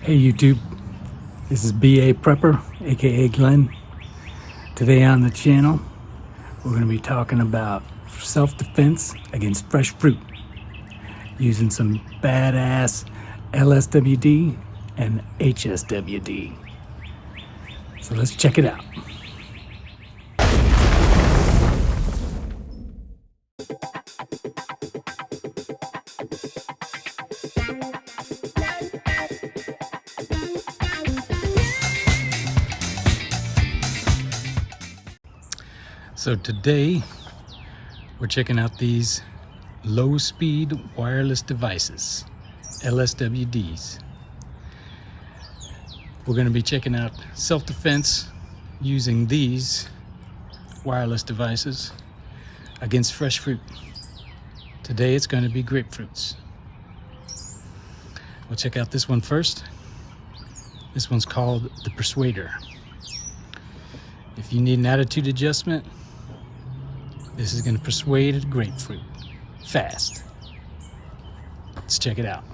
Hey YouTube, this is BA Prepper, aka Glenn. Today on the channel, we're going to be talking about self-defense against fresh fruit using some badass LSWD and HSWD. So let's check it out. So today we're checking out these low-speed wireless devices, LSWDs. We're going to be checking out self-defense using these wireless devices against fresh fruit. Today it's going to be grapefruits. We'll check out this one first. This one's called the Persuader. If you need an attitude adjustment, this is going to persuade a grapefruit fast. Let's check it out.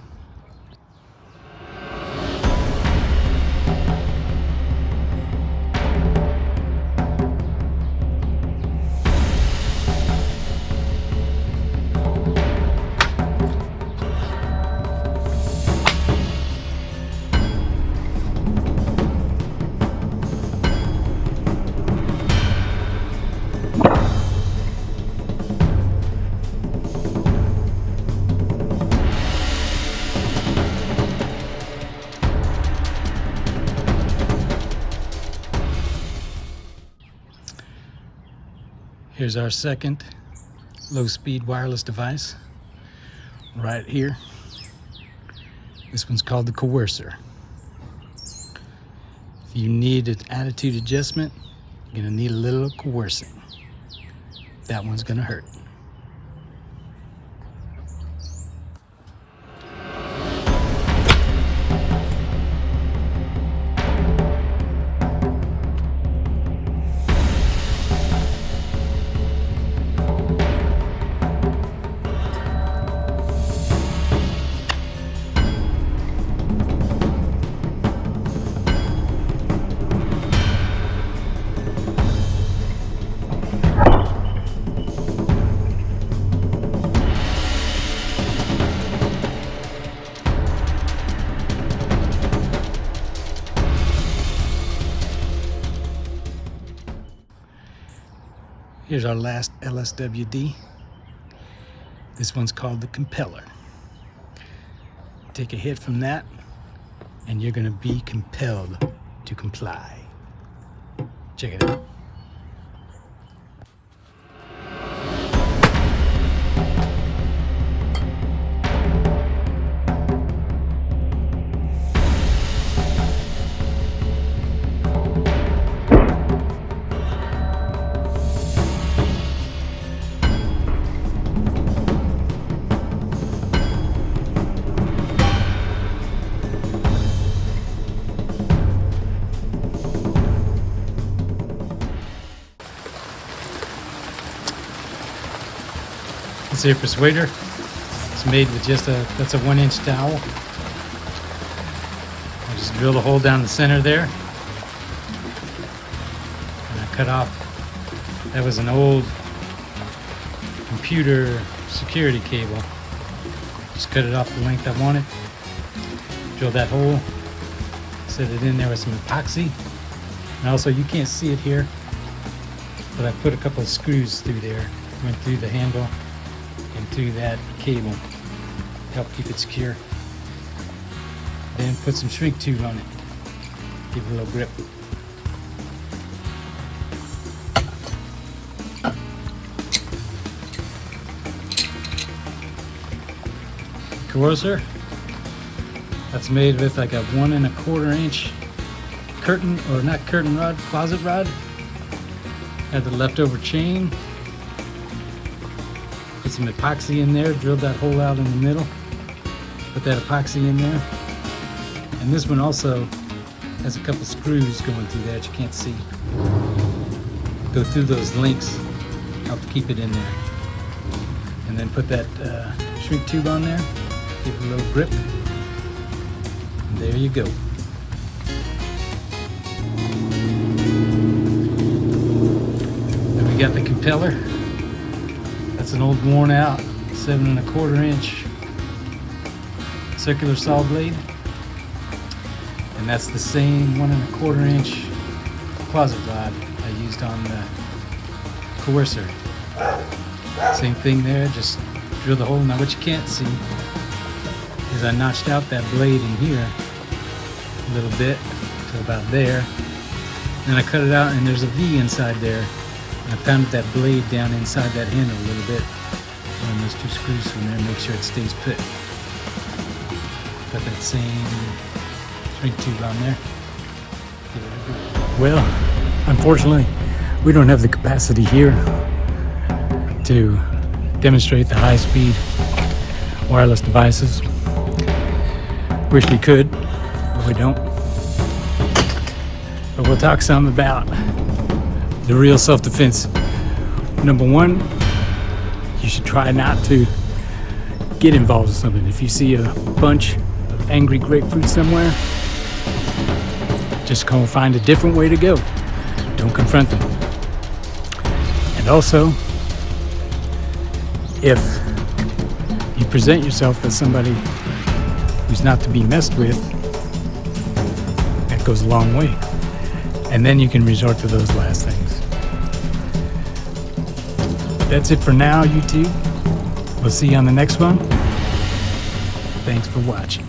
Here's our second low-speed wireless device right here. This one's called the Coercer. If you need an attitude adjustment, you're gonna need a little coercing. That one's gonna hurt. Here's our last LSWD. This one's called the Compeller. Take a hit from that, and you're gonna be compelled to comply. Check it out. It's a Persuader. It's made with just that's a 1-inch dowel. I just drilled a hole down the center there. And I cut off, that was an old computer security cable. Just cut it off the length I wanted. Drilled that hole, set it in there with some epoxy. And also, you can't see it here, but I put a couple of screws through there. Went through the handle and through that cable to help keep it secure. Then put some shrink tube on it, give it a little grip. Coercer, that's made with like a 1 1/4 inch curtain, or not curtain rod, closet rod. Had the leftover chain. Put some epoxy in there, drilled that hole out in the middle, put that epoxy in there. And this one also has a couple screws going through that you can't see. Go through those links, help to keep it in there. And then put that shrink tube on there, give it a little grip. There you go. Then we got the compeller. That's an old worn out 7 1/4 inch circular saw blade. And that's the same 1 1/4 inch closet rod I used on the coercer. Same thing there, just drill the hole. Now what you can't see is I notched out that blade in here a little bit to about there. Then I cut it out and there's a V inside there. And I pounded that blade down inside that handle a little bit. Run those 2 screws from there, make sure it stays put. Got that same shrink tube on there. Give it a go. Well, unfortunately, we don't have the capacity here to demonstrate the high-speed wireless devices. Wish we could, but we don't. But we'll talk some about the real self-defense. Number 1, you should try not to get involved in something. If you see a bunch of angry grapefruit somewhere, just go find a different way to go. Don't confront them. And also, if you present yourself as somebody who's not to be messed with, that goes a long way. And then you can resort to those last things. That's it for now, YouTube. We'll see you on the next one. Thanks for watching.